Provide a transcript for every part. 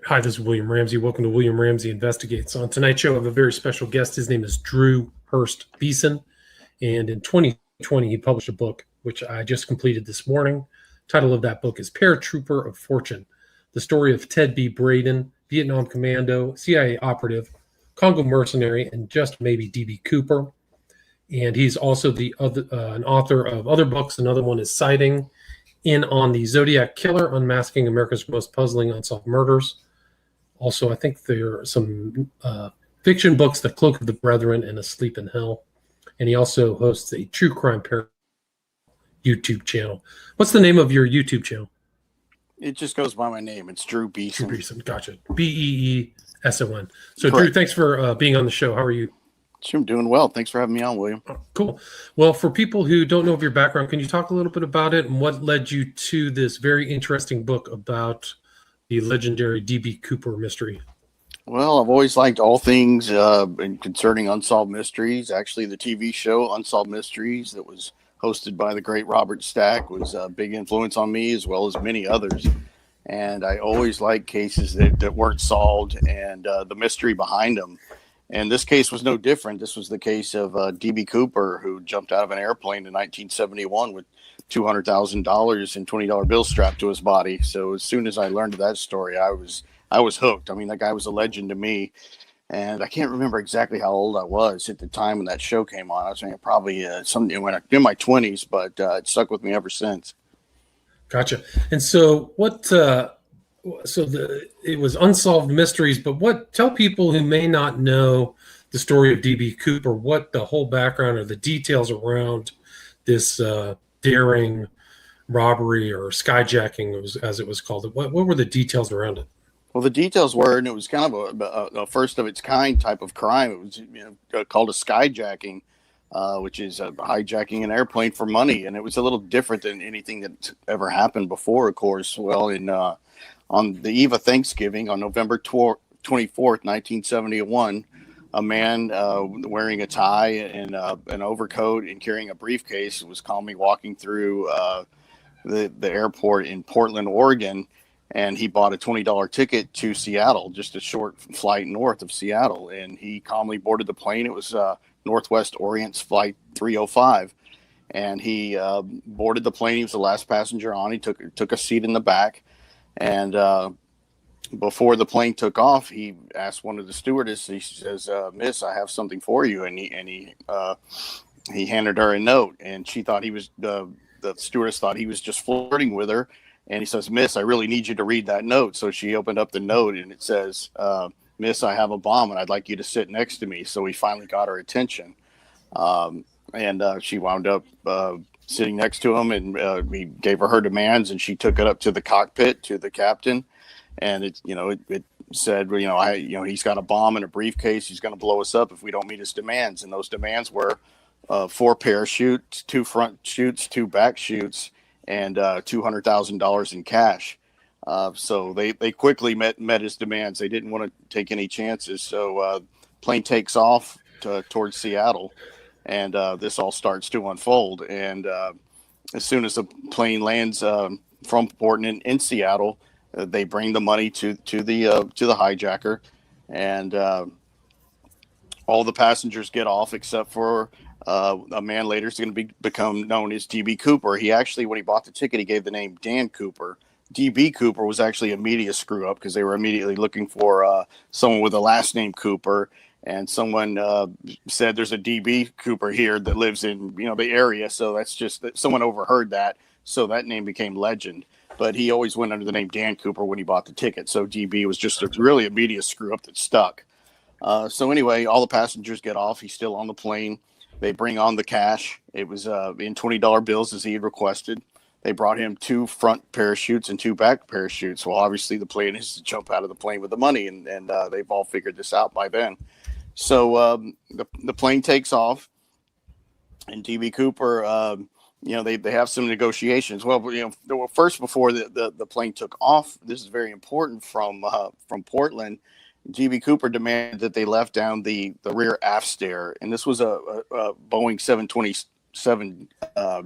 Hi, this is William Ramsey. Welcome to William Ramsey Investigates. On tonight's show, I have a very special guest. His name is Drew Hurst Beeson. And in 2020, he published a book, which I just completed this morning. The title of that book is Paratrooper of Fortune, the story of Ted B. Braden, Vietnam Commando, CIA Operative, Congo Mercenary, and just maybe D.B. Cooper. And he's also an author of other books. Another one is Sighting In on the Zodiac Killer, Unmasking America's Most Puzzling Unsolved Murders. Also, I think there are some fiction books, The Cloak of the Brethren and Asleep in Hell. And he also hosts a true crime YouTube channel. What's the name of your YouTube channel? It just goes by my name. It's Drew Beeson. Drew Beeson, gotcha. Beeson. So, Correct. Drew, thanks for being on the show. How are you? Sure, I'm doing well. Thanks for having me on, William. Cool. Well, for people who don't know of your background, can you talk a little bit about it and what led you to this very interesting book about the legendary D.B. Cooper mystery? Well, I've always liked all things concerning unsolved mysteries. Actually, the TV show Unsolved Mysteries that was hosted by the great Robert Stack was a big influence on me, as well as many others. And I always liked cases that weren't solved and the mystery behind them. And this case was no different. This was the case of D.B. Cooper, who jumped out of an airplane in 1971 with $200,000 in $20 bills strapped to his body. So as soon as I learned that story, I was hooked. I mean, that guy was a legend to me. And I can't remember exactly how old I was at the time when that show came on. I was probably something when I in my 20s, but it stuck with me ever since. Gotcha. And so what? It was Unsolved Mysteries, but tell people who may not know the story of D.B. Cooper, what the whole background or the details around this daring robbery or skyjacking, as it was called. What were the details around it? Well, the details were, and it was kind of a first of its kind type of crime. It was called a skyjacking, which is hijacking an airplane for money, and it was a little different than anything that's ever happened before. Of course, well, on the eve of Thanksgiving, on November 24th, 1971, a man wearing a tie and an overcoat and carrying a briefcase was calmly walking through the airport in Portland, Oregon, and he bought a $20 ticket to Seattle, just a short flight north of Seattle, and he calmly boarded the plane. It was Northwest Orient's Flight 305, and he boarded the plane. He was the last passenger on. He took a seat in the back. And before the plane took off, he asked one of the stewardess. He says, "Miss, I have something for you." And he handed her a note, and she thought the stewardess thought he was just flirting with her. And he says, "Miss, I really need you to read that note." So she opened up the note, and it says, "Miss, I have a bomb, and I'd like you to sit next to me." So he finally got her attention, and she wound up sitting next to him, and he gave her demands, and she took it up to the cockpit to the captain, and it said, he's got a bomb in a briefcase. He's going to blow us up if we don't meet his demands. And those demands were 4 parachutes, 2 front chutes, 2 back chutes, and $200,000 in cash. So they quickly met his demands. They didn't want to take any chances. So plane takes off towards Seattle. And this all starts to unfold. And as soon as the plane lands from Portland in Seattle, they bring the money to the hijacker, and all the passengers get off except for a man later is going to become known as D.B. Cooper. He actually, when he bought the ticket, he gave the name Dan Cooper. D.B. Cooper was actually a media screw up because they were immediately looking for someone with the last name Cooper. And someone said there's a D.B. Cooper here that lives in, the area. So that's just that someone overheard that. So that name became legend. But he always went under the name Dan Cooper when he bought the ticket. So D.B. was just really a media screw up that stuck. So anyway, all the passengers get off. He's still on the plane. They bring on the cash. It was in $20 bills as he had requested. They brought him 2 front parachutes and 2 back parachutes. Well, obviously the plan is to jump out of the plane with the money. And they've all figured this out by then. So the plane takes off, and D.B. Cooper, they have some negotiations. Well, first before the plane took off, this is very important from Portland. D.B. Cooper demanded that they left down the rear aft stair, and this was a Boeing 727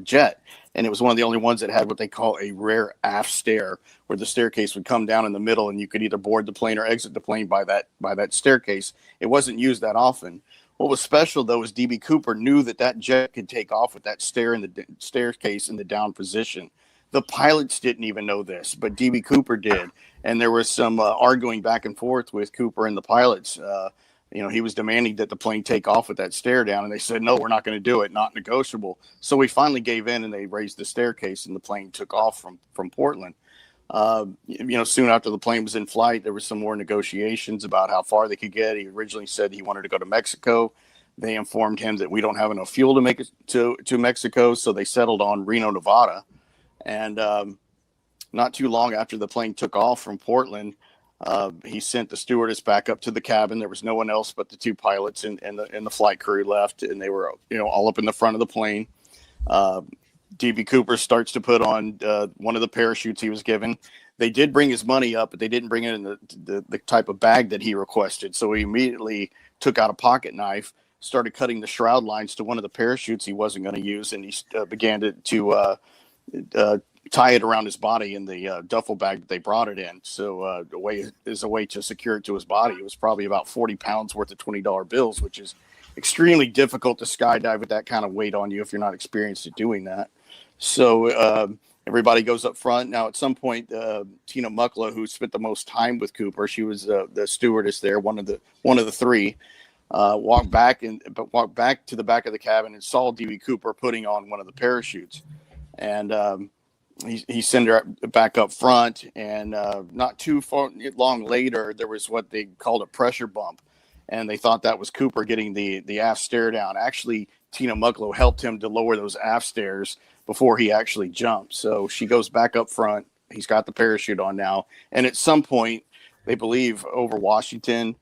jet, and it was one of the only ones that had what they call a rear aft stair, where the staircase would come down in the middle, and you could either board the plane or exit the plane by that staircase. It wasn't used that often. What was special though is DB Cooper knew that jet could take off with that staircase in the down position. The pilots didn't even know this, but DB Cooper did, and there was some arguing back and forth with Cooper and the pilots. He was demanding that the plane take off with that stair down, and they said, no, we're not going to do it, not negotiable. So we finally gave in, and they raised the staircase, and the plane took off from Portland. Soon after the plane was in flight, there was some more negotiations about how far they could get. He originally said he wanted to go to Mexico. They informed him that we don't have enough fuel to make it to Mexico, so they settled on Reno, Nevada. And not too long after the plane took off from Portland, he sent the stewardess back up to the cabin. There was no one else but the two pilots and the flight crew left, and they were all up in the front of the plane. DB Cooper starts to put on one of the parachutes he was given. They did bring his money up, but they didn't bring it in the type of bag that he requested. So he immediately took out a pocket knife, started cutting the shroud lines to one of the parachutes he wasn't going to use, and he began to tie it around his body in the duffel bag that they brought it in. So a way to secure it to his body. It was probably about 40 pounds worth of $20 bills, which is extremely difficult to skydive with that kind of weight on you if you're not experienced at doing that. So everybody goes up front. Now, at some point, Tina Muckla, who spent the most time with Cooper, she was the stewardess there, one of the three, walked back to the back of the cabin and saw DB Cooper putting on one of the parachutes. And he sent her back up front, and not too long later, there was what they called a pressure bump, and they thought that was Cooper getting the aft stair down. Actually, Tina Mucklow helped him to lower those aft stairs before he actually jumped. So she goes back up front. He's got the parachute on now, and at some point, they believe over Washington,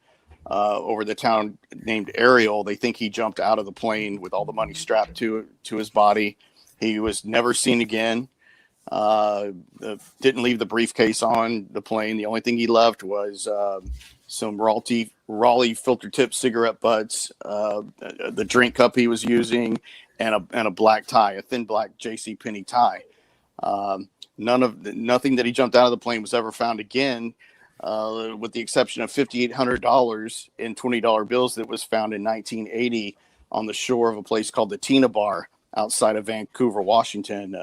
over the town named Ariel, they think he jumped out of the plane with all the money strapped to his body. He was never seen again. Didn't leave the briefcase on the plane. The only thing he left was some Raleigh filter tip cigarette butts, the drink cup he was using, and a black tie, a thin black JCPenney tie. Nothing that he jumped out of the plane was ever found again, with the exception of $5,800 in $20 bills that was found in 1980 on the shore of a place called the Tina Bar outside of Vancouver, Washington.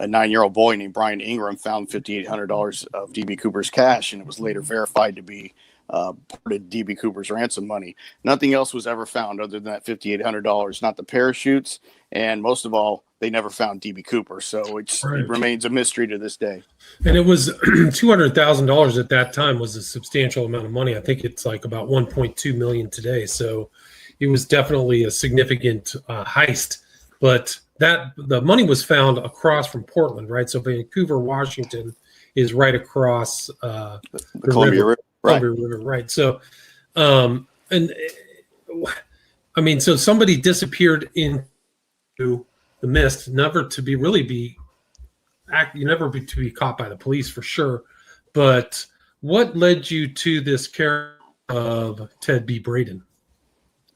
A 9-year-old boy named Brian Ingram found $5,800 of DB Cooper's cash, and it was later verified to be part of DB Cooper's ransom money. Nothing else was ever found other than that $5,800, not the parachutes, and most of all, they never found DB Cooper. So it remains a mystery to this day. And it was $200,000 at that time was a substantial amount of money. I think it's like about 1.2 million today. So it was definitely a significant heist, but the money was found across from Portland, right? So Vancouver, Washington is right across the Columbia River. River, right? So, so somebody disappeared into the mist, never to be caught by the police for sure. But what led you to this character of Ted B. Braden?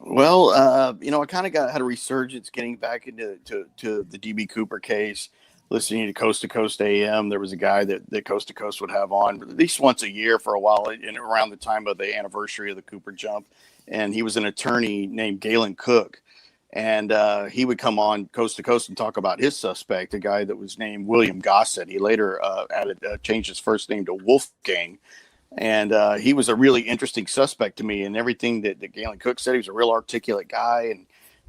Well, I kind of had a resurgence getting back into the DB Cooper case, listening to Coast to Coast AM. There was a guy that Coast to Coast would have on at least once a year for a while, and around the time of the anniversary of the Cooper jump. And he was an attorney named Galen Cook. And he would come on Coast to Coast and talk about his suspect, a guy that was named William Gossett. He later changed his first name to Wolfgang. And he was a really interesting suspect to me, and everything that Galen Cook said. He was a real articulate guy, and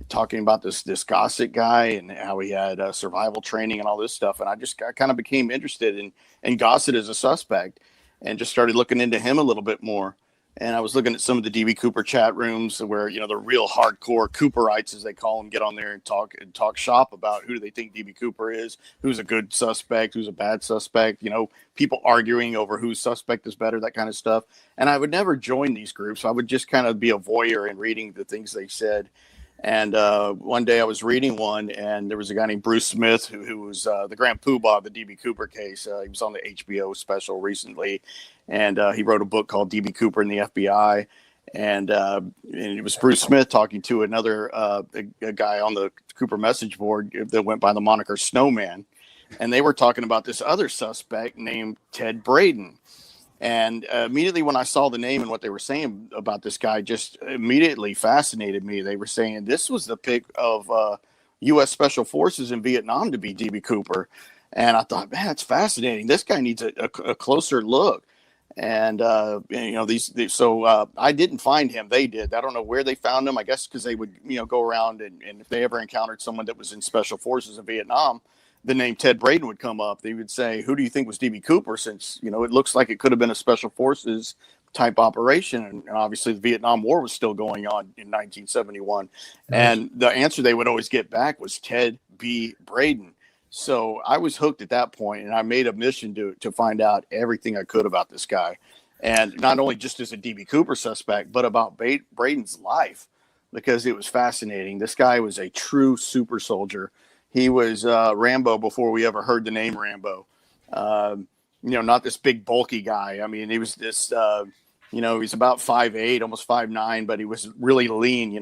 talking about this Gossett guy and how he had survival training and all this stuff. And I kind of became interested in Gossett as a suspect, and just started looking into him a little bit more. And I was looking at some of the DB Cooper chat rooms where, the real hardcore Cooperites, as they call them, get on there and talk shop about who do they think DB Cooper is, who's a good suspect, who's a bad suspect, people arguing over whose suspect is better, that kind of stuff. And I would never join these groups. I would just kind of be a voyeur and reading the things they said. And one day I was reading one, and there was a guy named Bruce Smith who was the Grand Poobah of the DB Cooper case. He was on the HBO special recently, and he wrote a book called DB Cooper and the FBI. and it was Bruce Smith talking to another a guy on the Cooper message board that went by the moniker Snowman, and they were talking about this other suspect named Ted Braden. And immediately when I saw the name and what they were saying about this guy, just immediately fascinated me. They were saying this was the pick of U.S. Special Forces in Vietnam to be D.B. Cooper. And I thought, man, that's fascinating. This guy needs a closer look. And so I didn't find him. They did. I don't know where they found him. I guess because they would, go around and if they ever encountered someone that was in Special Forces in Vietnam, the name Ted Braden would come up. They would say, who do you think was DB Cooper? Since, it looks like it could have been a Special Forces type operation. And obviously the Vietnam War was still going on in 1971. And the answer they would always get back was Ted B. Braden. So I was hooked at that point, and I made a mission to find out everything I could about this guy. And not only just as a DB Cooper suspect, but about Braden's life, because it was fascinating. This guy was a true super soldier. He was Rambo before we ever heard the name Rambo. Not this big bulky guy. I mean, he was this, he's about 5'8", almost 5'9", but he was really lean. He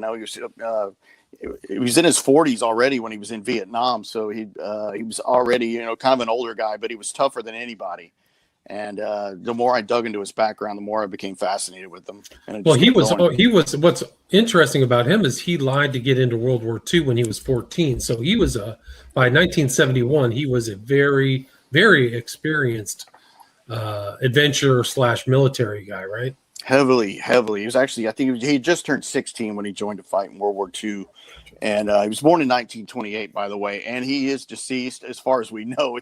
was in his 40s already when he was in Vietnam. So he was already, kind of an older guy, but he was tougher than anybody. And the more I dug into his background, the more I became fascinated with him. Well, he was. What's interesting about him is he lied to get into World War II when he was 14. So he was by 1971, he was a very, very experienced adventurer / military guy, right? Heavily. He was actually, I think he just turned 16 when he joined a fight in World War II. And he was born in 1928, by the way, and he is deceased as far as we know.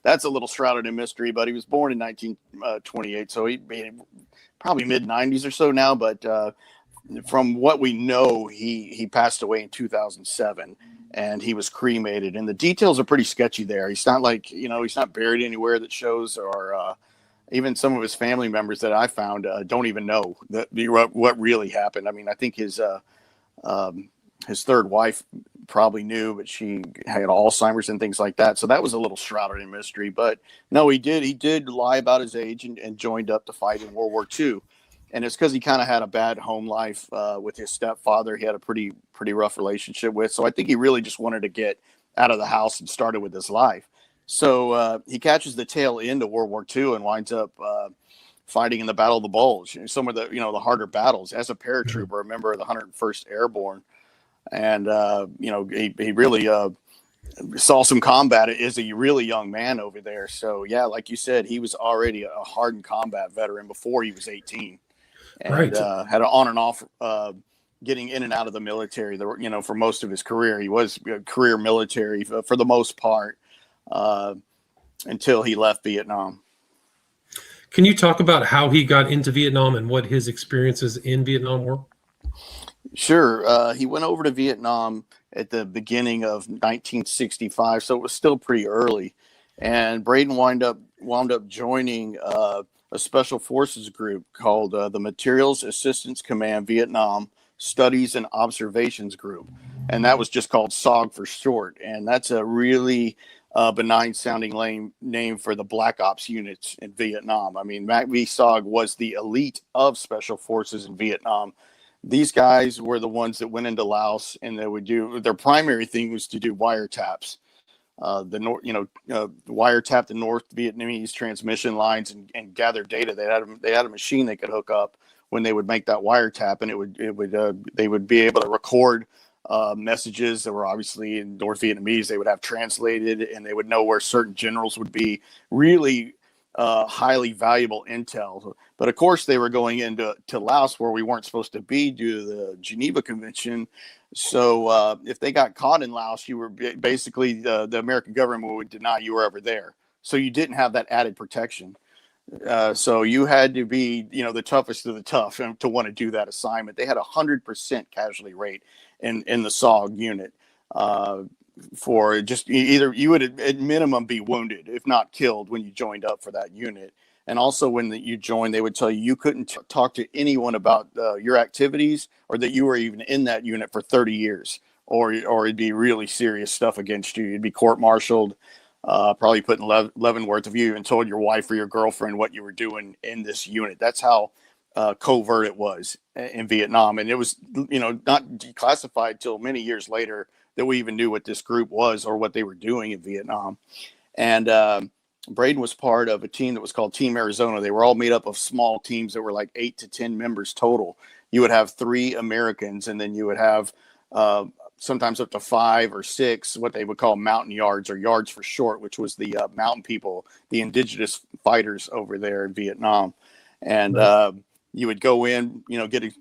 That's a little shrouded in mystery, but he was born in 1928, so he probably mid-90s or so now. But from what we know, he passed away in 2007, and he was cremated. And the details are pretty sketchy there. He's not like, he's not buried anywhere that shows, or even some of his family members that I found don't even know what really happened. I mean, I think his third wife probably knew, but she had Alzheimer's and things like that. So that was a little shrouded in mystery. But no, he did lie about his age and joined up to fight in World War II. And it's because he kind of had a bad home life with his stepfather. He had a pretty rough relationship with. So I think he really just wanted to get out of the house and started with his life. So he catches the tail end of World War II and winds up fighting in the Battle of the Bulge, some of the the harder battles as a paratrooper, a member of the 101st Airborne. And, he really saw some combat as a really young man over there. So, yeah, like you said, he was already a hardened combat veteran before he was 18. And Right. Had an on and off getting in and out of the military, for most of his career. He was career military for the most part until he left Vietnam. Can you talk about how he got into Vietnam and what his experiences in Vietnam were? Sure. He went over to Vietnam at the beginning of 1965, so it was still pretty early. And Braden wound up joining a special forces group called the Materials Assistance Command Vietnam Studies and Observations Group. And that was just called SOG for short. And that's a really benign sounding name for the Black Ops units in Vietnam. I mean, MACV-SOG was the elite of special forces in Vietnam. These guys were the ones that went into Laos, and they would do their primary thing was to do wiretaps, wiretap the North Vietnamese transmission lines and gather data. They had a machine they could hook up when they would make that wiretap, and they would be able to record messages that were obviously in North Vietnamese. They would have translated, and they would know where certain generals would be. Really highly valuable intel. But of course, they were going into Laos where we weren't supposed to be due to the Geneva Convention. So if they got caught in Laos, you were basically the American government would deny you were ever there. So you didn't have that added protection. So you had to be, the toughest of the tough to want to do that assignment. They had 100% casualty rate in the SOG unit. For just either you would at minimum be wounded, if not killed, when you joined up for that unit. And also when you joined, they would tell you couldn't talk to anyone about your activities or that you were even in that unit for 30 years, or it'd be really serious stuff against you. You'd be court-martialed, probably put in Leavenworth if you even told your wife or your girlfriend what you were doing in this unit. That's how covert it was in Vietnam. And it was, not declassified till many years later that we even knew what this group was or what they were doing in Vietnam. And Braden was part of a team that was called Team Arizona. They were all made up of small teams that were like 8 to 10 members total. You would have 3 Americans, and then you would have sometimes up to 5 or 6, what they would call mountain yards, or yards for short, which was the mountain people, the indigenous fighters over there in Vietnam. And you would go in, get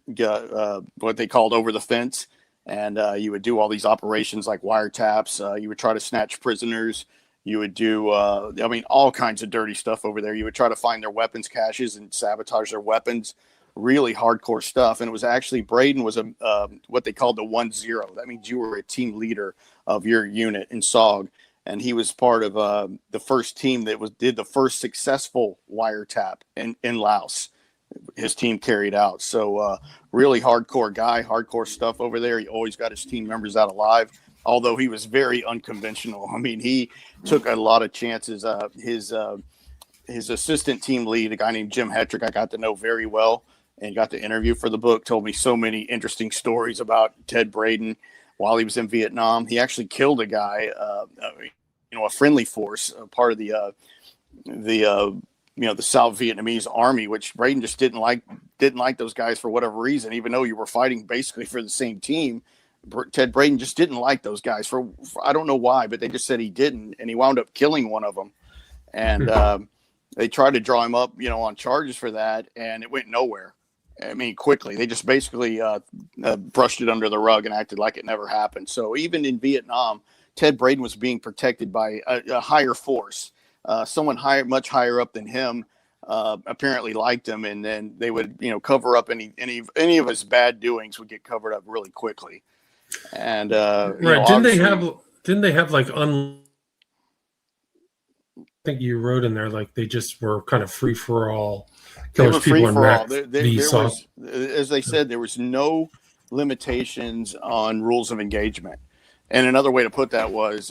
what they called over the fence, and you would do all these operations like wiretaps. You would try to snatch prisoners. You would do, all kinds of dirty stuff over there. You would try to find their weapons caches and sabotage their weapons. Really hardcore stuff. And it was actually, Braden was what they called the 1-0. That means you were a team leader of your unit in SOG. And he was part of the first team that did the first successful wiretap in Laos. His team carried out. So really hardcore guy, hardcore stuff over there. He always got his team members out alive, although he was very unconventional. I mean, he took a lot of chances. His assistant team lead, a guy named Jim Hetrick, I got to know very well and got to interview for the book, told me so many interesting stories about Ted Braden while he was in Vietnam. He actually killed a guy, a friendly force, part of the South Vietnamese army, which Braden just didn't like those guys for whatever reason, even though you were fighting basically for the same team. Ted Braden just didn't like those guys for I don't know why, but they just said he didn't, and he wound up killing one of them. And they tried to draw him up, on charges for that, and it went nowhere. I mean, quickly. They just basically brushed it under the rug and acted like it never happened. So even in Vietnam, Ted Braden was being protected by a higher force. Someone much higher up than him apparently liked him, and then they would, cover up any of his bad doings would get covered up really quickly. And right, didn't they have like I think you wrote in there like they just were kind of free for all. They were free for all. There was, as they said, there was no limitations on rules of engagement. And another way to put that was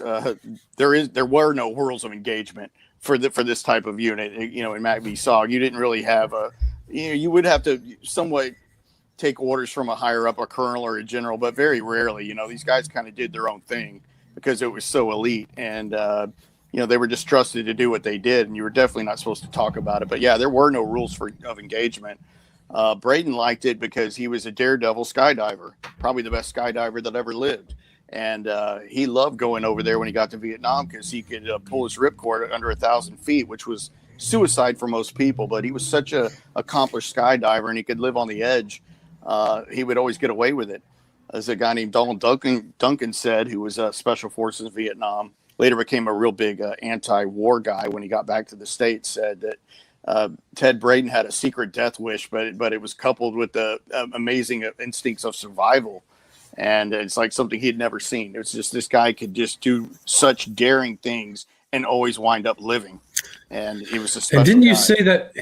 there were no rules of engagement for this type of unit. In MACV SOG, you didn't really have you would have to somewhat take orders from a higher up, a colonel or a general, but very rarely. These guys kind of did their own thing because it was so elite, and they were just trusted to do what they did, and you were definitely not supposed to talk about it. But yeah, there were no rules of engagement. Braden liked it because he was a daredevil skydiver, probably the best skydiver that ever lived. And he loved going over there when he got to Vietnam because he could pull his ripcord at under 1,000 feet, which was suicide for most people. But he was such a accomplished skydiver, and he could live on the edge. He would always get away with it. As a guy named Donald Duncan said, who was Special Forces in Vietnam, later became a real big anti-war guy when he got back to the States, said that Ted Braden had a secret death wish, but it was coupled with the amazing instincts of survival. And it's like something he'd never seen. It was just this guy could just do such daring things and always wind up living. And he was a special And didn't you guy. say that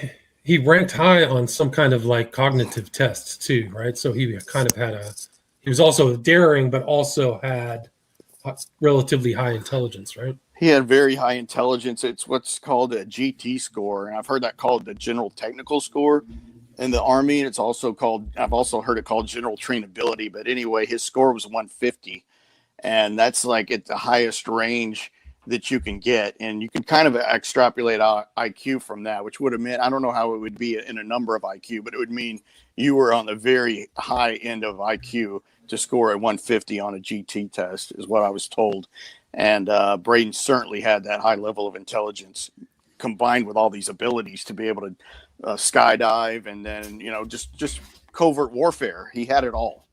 he ranked high on some kind of like cognitive tests too, right? So he kind of he was also daring, but also had relatively high intelligence, right? He had very high intelligence. It's what's called a GT score. And I've heard that called the General Technical Score in the Army. It's also I've also heard it called General Trainability. But anyway, his score was 150. And that's like at the highest range that you can get. And you can kind of extrapolate IQ from that, which would have meant, I don't know how it would be in a number of IQ, but it would mean you were on the very high end of IQ to score a 150 on a GT test, is what I was told. And Braden certainly had that high level of intelligence combined with all these abilities to be able to skydive and then, just covert warfare. He had it all.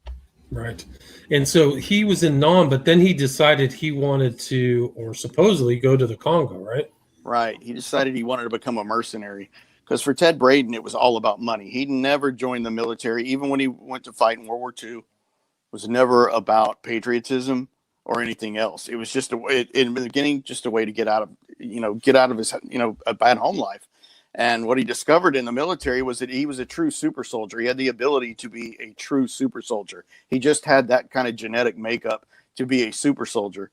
Right. And so he was in Nam, but then he decided he wanted to, or supposedly, go to the Congo, right? Right. He decided he wanted to become a mercenary because for Ted Braden, it was all about money. He never joined the military, even when he went to fight in World War II. It was never about patriotism or anything else. It was just in the beginning, just a way to get out of his, a bad home life. And what he discovered in the military was that he was a true super soldier. He had the ability to be a true super soldier. He just had that kind of genetic makeup to be a super soldier.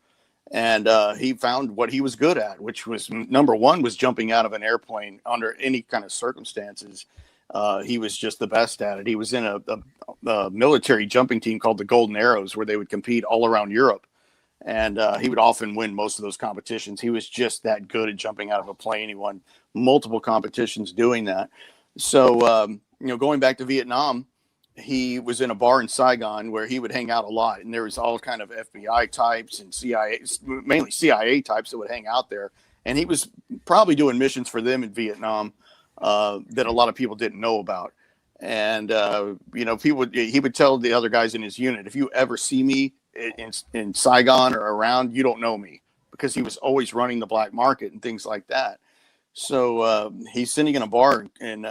And he found what he was good at, which was number one was jumping out of an airplane under any kind of circumstances. he was just the best at it. He was in a military jumping team called the Golden Arrows, where they would compete all around Europe. And he would often win most of those competitions. He was just that good at jumping out of a plane. He won multiple competitions doing that. So, going back to Vietnam, he was in a bar in Saigon where he would hang out a lot. And there was all kind of FBI types and CIA, mainly CIA types that would hang out there. And he was probably doing missions for them in Vietnam that a lot of people didn't know about. And, he would tell the other guys in his unit, if you ever see me in Saigon or around, you don't know me, because he was always running the black market and things like that. So he's sitting in a bar, and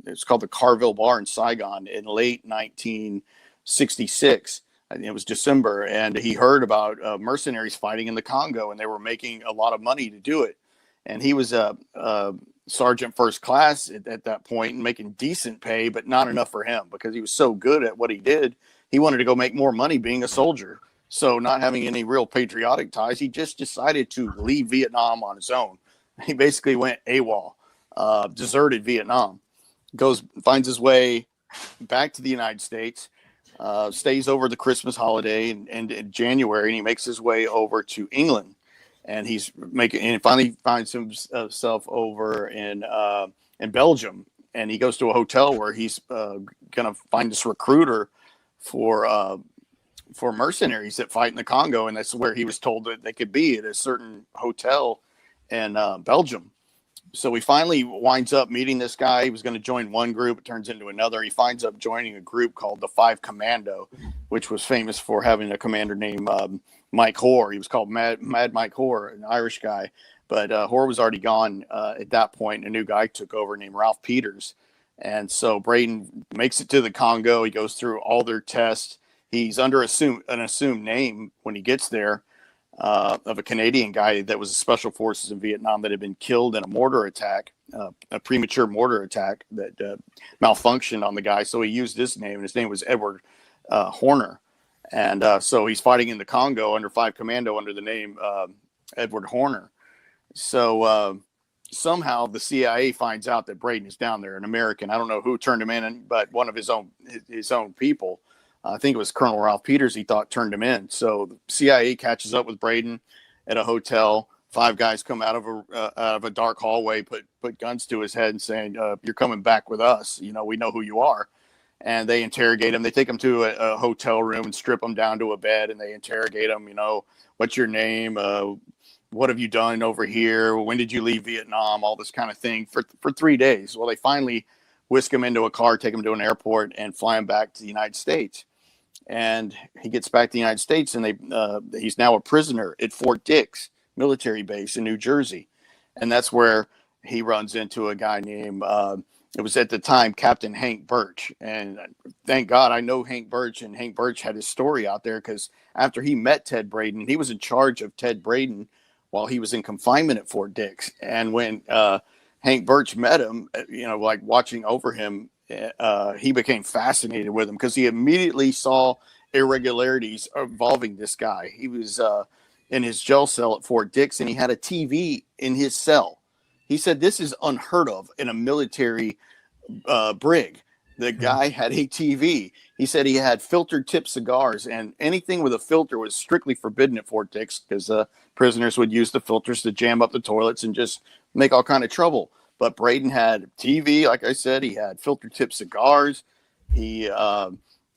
it's called the Carville Bar in Saigon in late 1966. I think it was December, and he heard about mercenaries fighting in the Congo, and they were making a lot of money to do it. And he was a sergeant first class at that point, and making decent pay, but not enough for him, because he was so good at what he did. He wanted to go make more money being a soldier. So, not having any real patriotic ties, he just decided to leave Vietnam on his own. He basically went AWOL, deserted Vietnam, finds his way back to the United States, stays over the Christmas holiday and in January, and he makes his way over to England. And finally finds himself over in Belgium, and he goes to a hotel where he's going to find this recruiter for mercenaries that fight in the Congo, and that's where he was told that they could be, at a certain hotel in Belgium. So he finally winds up meeting this guy. He was going to join one group, it turns into another. He finds up joining a group called the 5 Commando, which was famous for having a commander named Mike Hoare. He was called Mad Mike Hoare, an Irish guy, but Hoare was already gone at that point. A new guy took over named Ralph Peters. And so Braden makes it to the Congo. He goes through all their tests. He's under an assumed name when he gets there, of a Canadian guy that was special forces in Vietnam that had been killed in a mortar attack, a premature mortar attack that malfunctioned on the guy. So he used this name, and his name was Edward Horner. And so he's fighting in the Congo under 5 Commando under the name Edward Horner. So somehow the CIA finds out that Braden is down there, an American. I don't know who turned him in, but one of his own people. I think it was Colonel Ralph Peters, he thought, turned him in. So the CIA catches up with Braden at a hotel. 5 guys come out of a dark hallway, put guns to his head and saying, you're coming back with us. We know who you are. And they interrogate him. They take him to a hotel room and strip him down to a bed, and they interrogate him. What's your name? What have you done over here? When did you leave Vietnam? All this kind of thing for 3 days. Well, they finally whisk him into a car, take him to an airport, and fly him back to the United States. And he gets back to the United States, and he's now a prisoner at Fort Dix military base in New Jersey. And that's where he runs into a guy named, it was at the time Captain Hank Birch. And thank God I know Hank Birch, and Hank Birch had his story out there, because after he met Ted Braden, he was in charge of Ted Braden while he was in confinement at Fort Dix. And when Hank Birch met him, like watching over him, he became fascinated with him, because he immediately saw irregularities involving this guy. He was in his jail cell at Fort Dix, and he had a TV in his cell. He said this is unheard of in a military brig. The guy had a TV. He said he had filtered tip cigars, and anything with a filter was strictly forbidden at Fort Dix, because prisoners would use the filters to jam up the toilets and just make all kind of trouble. But Braden had TV, like I said. He had filtered tip cigars. He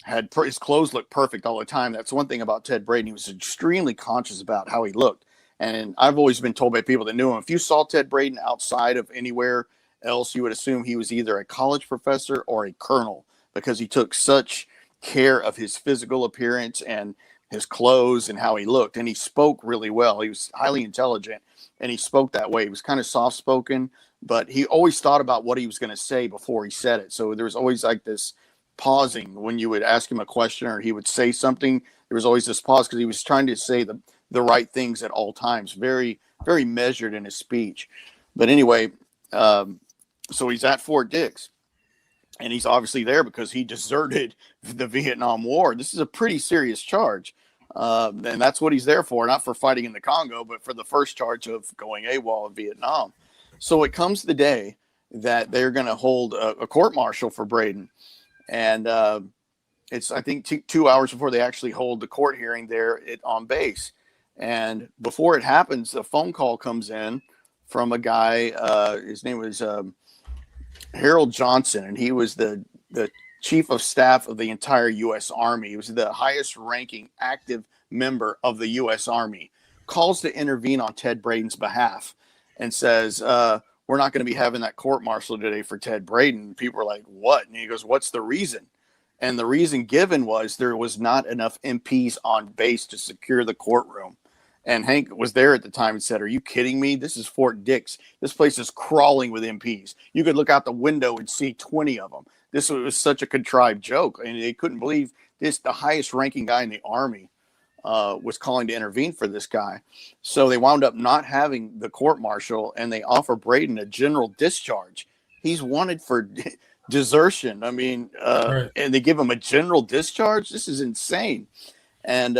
had his clothes looked perfect all the time. That's one thing about Ted Braden. He was extremely conscious about how he looked. And I've always been told by people that knew him, if you saw Ted Braden outside of anywhere else, you would assume he was either a college professor or a colonel, because he took such care of his physical appearance and his clothes and how he looked. And he spoke really well. He was highly intelligent, and he spoke that way. He was kind of soft-spoken, but he always thought about what he was going to say before he said it. So there was always like this pausing when you would ask him a question or he would say something. There was always this pause, because he was trying to say the right things at all times. Very, very measured in his speech. But anyway, so he's at Fort Dix, and he's obviously there because he deserted the Vietnam War. This is a pretty serious charge. And that's what he's there for, not for fighting in the Congo, but for the first charge of going AWOL in Vietnam. So it comes the day, that they're going to hold a court martial for Braden. And it's, I think, 2 hours before they actually hold the court hearing there on base. And before it happens, a phone call comes in from a guy. His name was Harold Johnson, and he was the chief of staff of the entire U.S. Army. He was the highest ranking active member of the U.S. Army. Calls to intervene on Ted Braden's behalf and says, we're not going to be having that court martial today for Ted Braden. People are like, what? And he goes, what's the reason? And the reason given was there was not enough MPs on base to secure the courtroom. And Hank was there at the time and said, are you kidding me? This is Fort Dix. This place is crawling with MPs. You could look out the window and see 20 of them. This was such a contrived joke. And they couldn't believe this, the highest ranking guy in the Army was calling to intervene for this guy. So they wound up not having the court martial, and they offer Braden a general discharge. He's wanted for desertion. I mean, Right. and they give him a general discharge. This is insane. And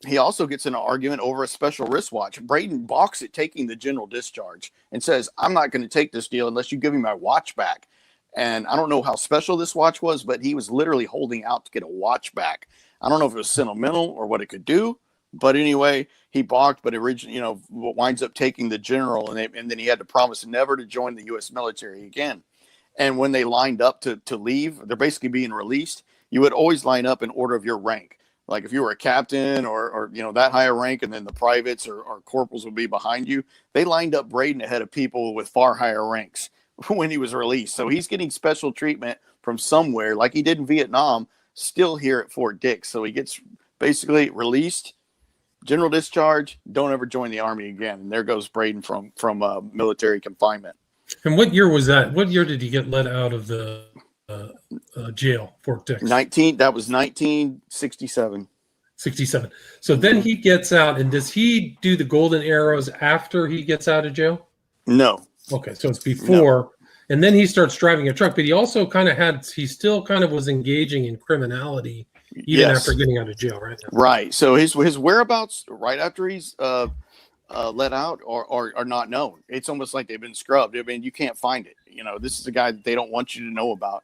he also gets in an argument over a special wristwatch. Braden balks at taking the general discharge and says, I'm not going to take this deal unless you give me my watch back. And I don't know how special this watch was, but he was literally holding out to get a watch back. I don't know if it was sentimental or what it could do, but anyway, he balked, but originally, winds up taking the general, and then he had to promise never to join the U.S. military again. And when they lined up to leave, they're basically being released. You would always line up in order of your rank. Like if you were a captain or that higher rank, and then the privates or corporals would be behind you, they lined up Braden ahead of people with far higher ranks when he was released. So he's getting special treatment from somewhere, like he did in Vietnam, still here at Fort Dix. So he gets basically released, general discharge, don't ever join the Army again. And there goes Braden from military confinement. And what year was that? What year did he get let out of the jail, Fort Dix? That was 1967. 67. So then he gets out, and does he do the golden arrows after he gets out of jail? No. Okay, so it's before. No. And then he starts driving a truck, but he also he still kind of was engaging in criminality even after getting out of jail, right? Right. So his whereabouts right after he's let out are not known. It's almost like they've been scrubbed. I mean, you can't find it. This is a guy that they don't want you to know about.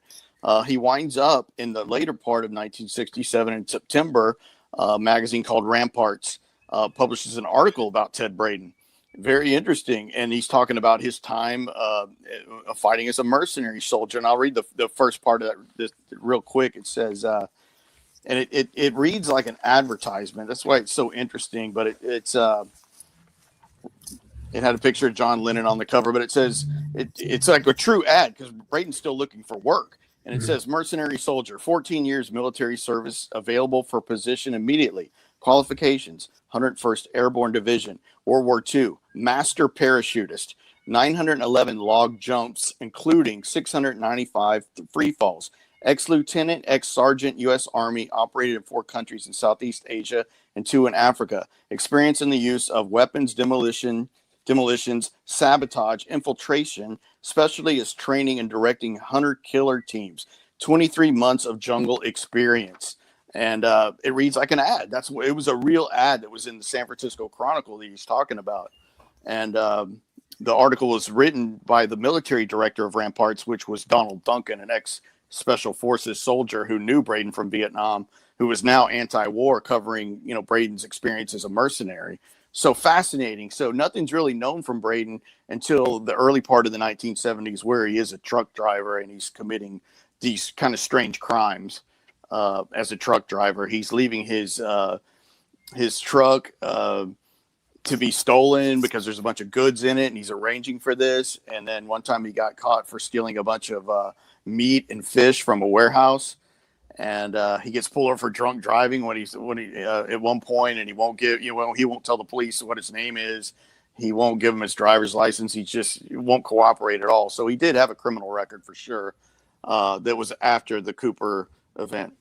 He winds up in the later part of 1967 in September. A magazine called Ramparts publishes an article about Ted Braden. Very interesting. And he's talking about his time fighting as a mercenary soldier. And I'll read the first part of that real quick. It says, and it reads like an advertisement. That's why it's so interesting. But it had a picture of John Lennon on the cover, but it says it's like a true ad because Braden's still looking for work. And it says, mercenary soldier, 14 years military service, available for position immediately. Qualifications, 101st Airborne Division, World War II, master parachutist, 911 log jumps, including 695 free falls. Ex-lieutenant, ex-sergeant, U.S. Army, operated in 4 countries in Southeast Asia and 2 in Africa. Experience in the use of weapons, demolitions, sabotage, infiltration, especially as training and directing hunter-killer teams. 23 months of jungle experience. And it reads like an ad. It was a real ad that was in the San Francisco Chronicle that he's talking about. And the article was written by the military director of Ramparts, which was Donald Duncan, an ex-Special Forces soldier who knew Braden from Vietnam, who was now anti-war, covering Braden's experience as a mercenary. So fascinating. So nothing's really known from Braden until the early part of the 1970s, where he is a truck driver and he's committing these kind of strange crimes. As a truck driver, he's leaving his truck to be stolen because there's a bunch of goods in it, and he's arranging for this. And then one time he got caught for stealing a bunch of meat and fish from a warehouse, and he gets pulled over for drunk driving when he at one point, and he won't tell the police what his name is. He won't give him his driver's license. He won't cooperate at all. So he did have a criminal record for sure. That was after the Cooper event.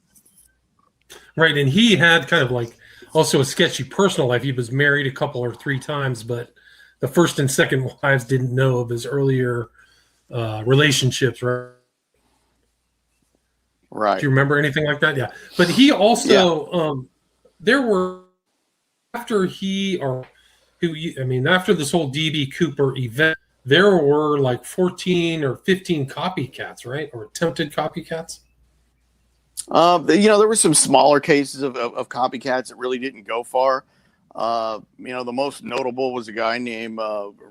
Right, and he had kind of like also a sketchy personal life. He was married a couple or 3 times, but the first and second wives didn't know of his earlier relationships, right? Right. Do you remember anything like that? Yeah. But he also, there were, after this whole DB Cooper event, there were like 14 or 15 copycats, right? Or attempted copycats. There were some smaller cases of copycats that really didn't go far. The most notable was a guy named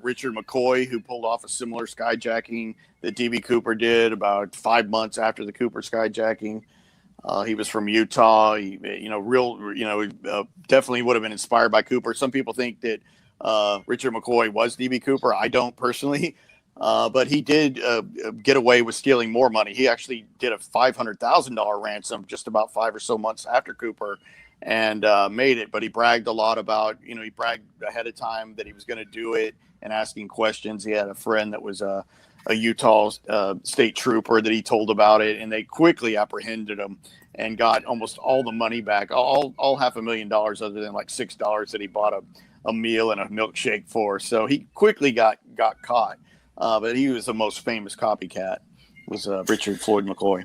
Richard McCoy, who pulled off a similar skyjacking that DB Cooper did about 5 months after the Cooper skyjacking. He was from Utah. Definitely would have been inspired by Cooper. Some people think that Richard McCoy was DB Cooper. I don't personally. But he did get away with stealing more money. He actually did a $500,000 ransom just about 5 or so months after Cooper and made it. But he bragged a lot about, he bragged ahead of time that he was going to do it and asking questions. He had a friend that was a Utah state trooper that he told about it, and they quickly apprehended him and got almost all the money back, all $500,000 other than like $6 that he bought a meal and a milkshake for. So he quickly got caught. But he was the most famous copycat, was Richard Floyd McCoy.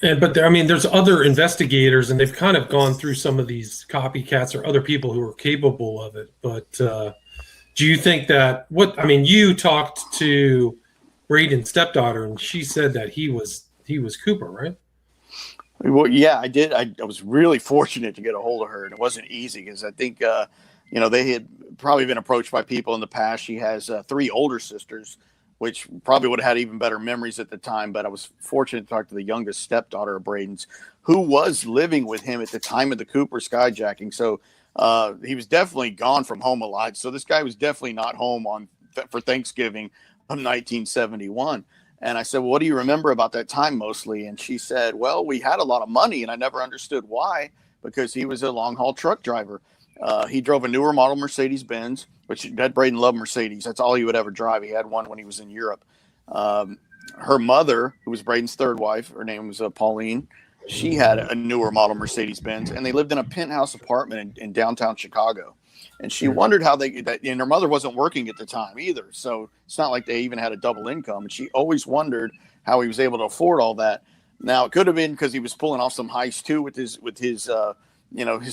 But there's other investigators, and they've kind of gone through some of these copycats or other people who are capable of it. But do you think that you talked to Braden's stepdaughter, and she said that he was Cooper, right? Well, yeah, I did. I was really fortunate to get a hold of her, and it wasn't easy because I think they had probably been approached by people in the past. She has 3 older sisters, which probably would have had even better memories at the time. But I was fortunate to talk to the youngest stepdaughter of Braden's, who was living with him at the time of the Cooper skyjacking. So he was definitely gone from home a lot. So this guy was definitely not home for Thanksgiving of 1971. And I said, well, what do you remember about that time mostly? And she said, well, we had a lot of money, and I never understood why, because he was a long-haul truck driver. He drove a newer model Mercedes-Benz, which Dad Braden loved Mercedes. That's all he would ever drive. He had one when he was in Europe. Her mother, who was Braden's third wife, her name was Pauline. She had a newer model Mercedes-Benz, and they lived in a penthouse apartment in downtown Chicago. And she wondered how and her mother wasn't working at the time either. So it's not like they even had a double income. And she always wondered how he was able to afford all that. Now, it could have been because he was pulling off some heist too with his his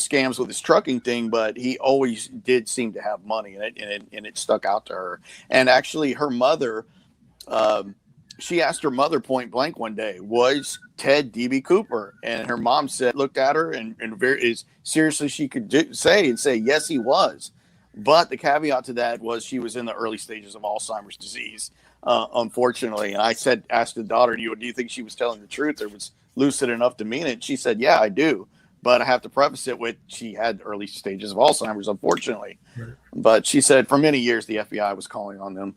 scams with his trucking thing, but he always did seem to have money, and it stuck out to her. And actually, her mother, she asked her mother point blank one day, was Ted DB Cooper? And her mom looked at her and very as seriously she could say, yes, he was. But the caveat to that was she was in the early stages of Alzheimer's disease, unfortunately. And I asked the daughter, do you think she was telling the truth or was lucid enough to mean it? She said, yeah, I do. But I have to preface it with she had early stages of Alzheimer's, unfortunately. Right. But she said for many years the FBI was calling on them.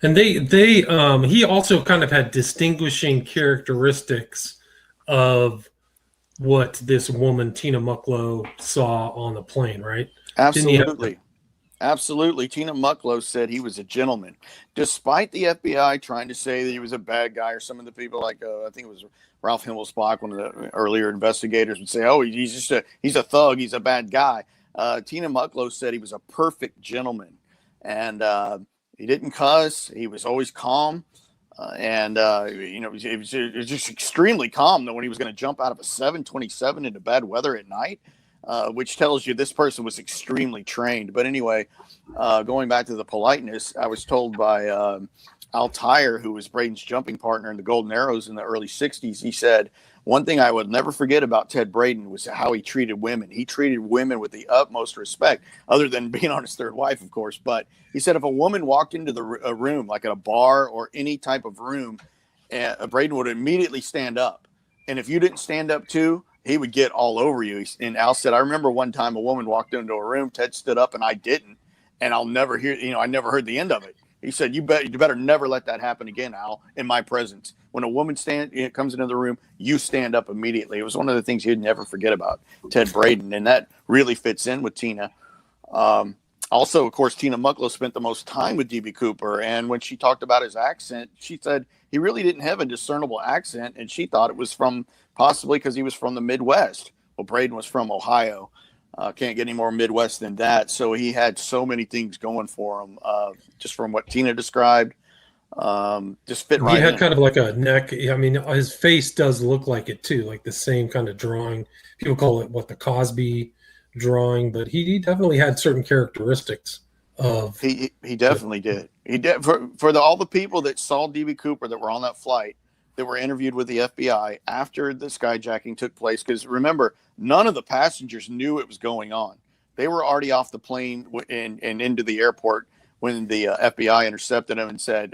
And he also kind of had distinguishing characteristics of what this woman, Tina Mucklow, saw on the plane, right? Absolutely. Absolutely. Tina Mucklow said he was a gentleman, despite the FBI trying to say that he was a bad guy, or some of the people like, I think it was Ralph Himmelsbach, one of the earlier investigators, would say, oh, he's a thug. He's a bad guy. Tina Mucklow said he was a perfect gentleman, and he didn't cuss. He was always calm. It was just extremely calm that when he was going to jump out of a 727 into bad weather at night, which tells you this person was extremely trained. But anyway, going back to the politeness, I was told by Al Tyre, who was Braden's jumping partner in the Golden Arrows in the early 60s, he said, one thing I would never forget about Ted Braden was how he treated women. He treated women with the utmost respect, other than being on his third wife, of course. But he said if a woman walked into a room, like at a bar or any type of room, Braden would immediately stand up. And if you didn't stand up too, he would get all over you. And Al said, I remember one time a woman walked into a room, Ted stood up and I didn't. And I'll never hear, I never heard the end of it. He said, you better never let that happen again, Al, in my presence. When a woman comes into the room, you stand up immediately. It was one of the things you'd never forget about Ted Braden, and that really fits in with Tina. Also, of course, Tina Mucklow spent the most time with DB Cooper, and when she talked about his accent, she said he really didn't have a discernible accent, and she thought it was possibly because he was from the Midwest. Well, Braden was from Ohio. Can't get any more Midwest than that. So he had so many things going for him, just from what Tina described. Just fit right in. He had kind of like a neck. I mean, his face does look like it too, like the same kind of drawing. People call it the Cosby drawing, but he definitely had certain characteristics of. He definitely did. He did for all the people that saw DB Cooper that were on that flight that were interviewed with the FBI after the skyjacking took place. Because remember, none of the passengers knew it was going on. They were already off the plane and into the airport when the FBI intercepted them and said,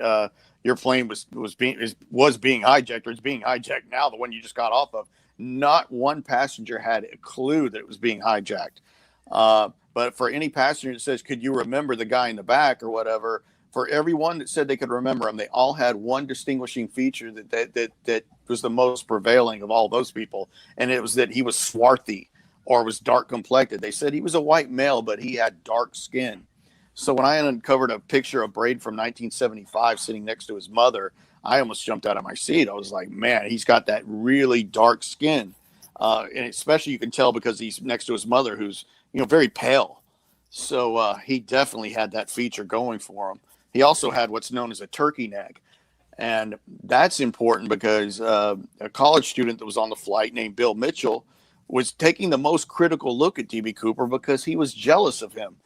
"Your plane was being hijacked, or it's being hijacked now. The one you just got off of." Not one passenger had a clue that it was being hijacked. But for any passenger that says, "Could you remember the guy in the back?" or whatever, for everyone that said they could remember him, they all had one distinguishing feature that was the most prevailing of all those people, and it was that he was swarthy or was dark complected. They said he was a white male, but he had dark skin. So when I uncovered a picture of Braden from 1975 sitting next to his mother, I almost jumped out of my seat. I was like, man, he's got that really dark skin. And especially you can tell because he's next to his mother, who's, very pale. So he definitely had that feature going for him. He also had what's known as a turkey neck. And that's important because a college student that was on the flight named Bill Mitchell was taking the most critical look at DB Cooper because he was jealous of him.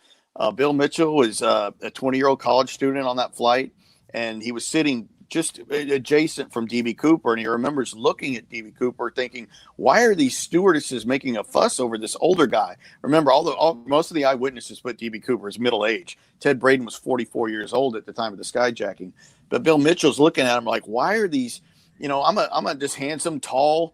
Bill Mitchell was a 20-year-old college student on that flight, and he was sitting just adjacent from DB Cooper, and he remembers looking at DB Cooper thinking, why are these stewardesses making a fuss over this older guy? Remember, most of the eyewitnesses put DB Cooper as middle age. Ted Braden was 44 years old at the time of the skyjacking. But Bill Mitchell's looking at him like, why are these, I'm a just handsome, tall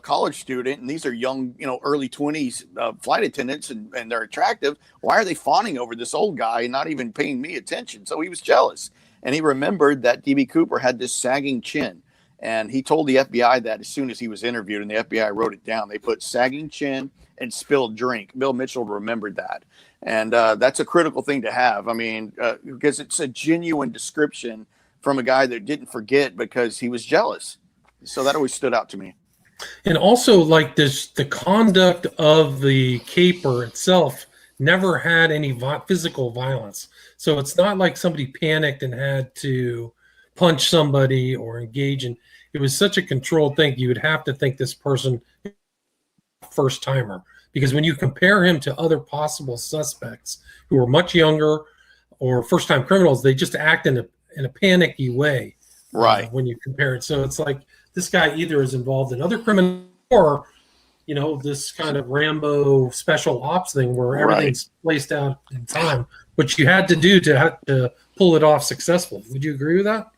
college student, and these are young, early 20s flight attendants, and they're attractive. Why are they fawning over this old guy and not even paying me attention? So he was jealous. And he remembered that DB Cooper had this sagging chin. And he told the FBI that as soon as he was interviewed, and the FBI wrote it down. They put sagging chin and spilled drink. Bill Mitchell remembered that. And that's a critical thing to have. I mean, because it's a genuine description from a guy that didn't forget because he was jealous. So that always stood out to me. And also, like this, the conduct of the caper itself never had any physical violence. So it's not like somebody panicked and had to punch somebody or engage in. It was such a controlled thing. You would have to think this person first timer, because when you compare him to other possible suspects who are much younger or first time criminals, they just act in a panicky way, right? When you compare it, so it's like this guy either is involved in other criminal or this kind of Rambo special ops thing where everything's placed out in time, which you had to do to pull it off successfully. Would you agree with that?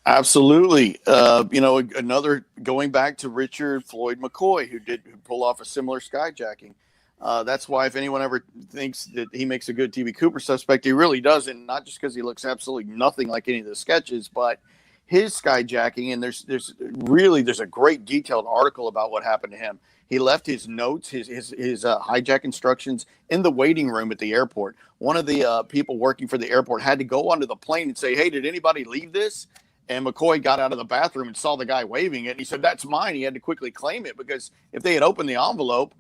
Absolutely. Another, going back to Richard Floyd McCoy, who pull off a similar skyjacking. That's why if anyone ever thinks that he makes a good DB Cooper suspect, he really doesn't. Not just because he looks absolutely nothing like any of the sketches, but his skyjacking. And there's a great detailed article about what happened to him. He left his notes, his hijack instructions in the waiting room at the airport. One of the people working for the airport had to go onto the plane and say, "Hey, did anybody leave this?" And McCoy got out of the bathroom and saw the guy waving it. And he said, "That's mine." He had to quickly claim it because if they had opened the envelope,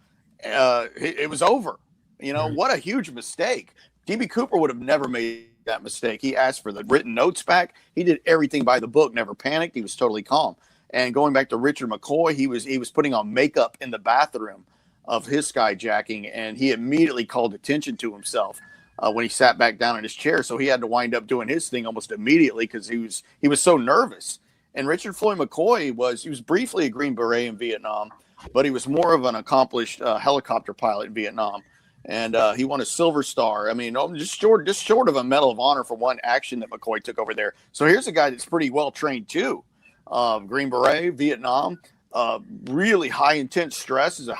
it was over. What a huge mistake. DB Cooper would have never made that mistake. He asked for the written notes back. He did everything by the book, never panicked. He was totally calm. And going back to Richard McCoy, he was putting on makeup in the bathroom of his skyjacking, and he immediately called attention to himself when he sat back down in his chair. So he had to wind up doing his thing almost immediately because he was so nervous. And Richard Floyd McCoy was briefly a Green Beret in Vietnam, but he was more of an accomplished helicopter pilot in Vietnam. And he won a Silver Star. I mean, just short of a Medal of Honor for one action that McCoy took over there. So here's a guy that's pretty well trained too. Green Beret, Vietnam, really high intense stress as a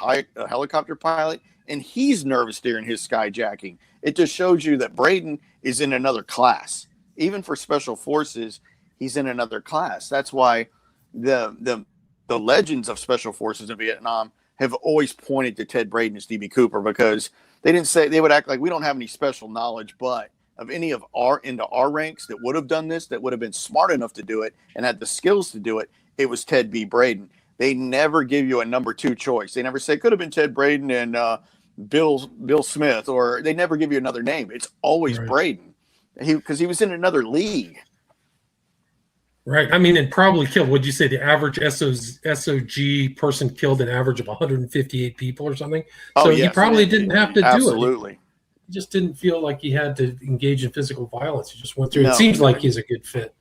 helicopter pilot, and he's nervous during his skyjacking. It just shows you that Braden is in another class. Even for special forces, he's in another class. That's why the legends of special forces in Vietnam have always pointed to Ted Braden as DB Cooper, because they would act like we don't have any special knowledge, but of any of our ranks that would have done this, that would have been smart enough to do it and had the skills to do it, it was Ted B. Braden. They never give you a number two choice. They never say it could have been Ted Braden and Bill Smith, or they never give you another name. It's always Braden, because he was in another league. Right. I mean, and probably killed. Would you say the average SOG person killed an average of 158 people or something? So he probably didn't have to do it. Absolutely. just didn't feel like he had to engage in physical violence. He just went through. No. It seems like he's a good fit.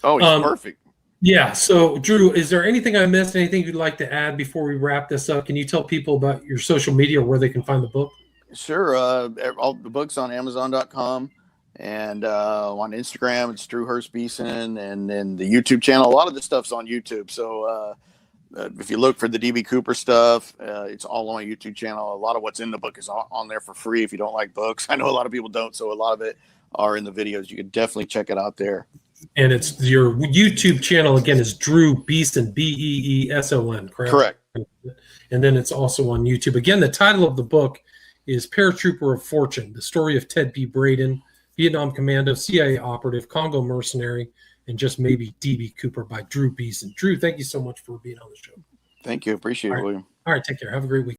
Oh, he's perfect. Yeah. So, Drew, is there anything I missed? Anything you'd like to add before we wrap this up? Can you tell people about your social media or where they can find the book? Sure. All the books on Amazon.com and on Instagram, it's Drew Hurst Beeson, and then the YouTube channel. A lot of the stuff's on YouTube. So if you look for the DB Cooper stuff, it's all on my YouTube channel. A lot of what's in the book is on there for free if you don't like books. I know a lot of people don't, so a lot of it are in the videos. You can definitely check it out there. And it's your YouTube channel again is Drew Beeson, Beeson, correct? Correct. And then it's also on YouTube. Again, the title of the book is Paratrooper of Fortune: The Story of Ted B. Braden, Vietnam Commando, CIA Operative, Congo Mercenary, and Just Maybe DB Cooper by Drew Beeson. Drew, thank you so much for being on the show. Thank you. Appreciate it, William. All right, take care. Have a great week.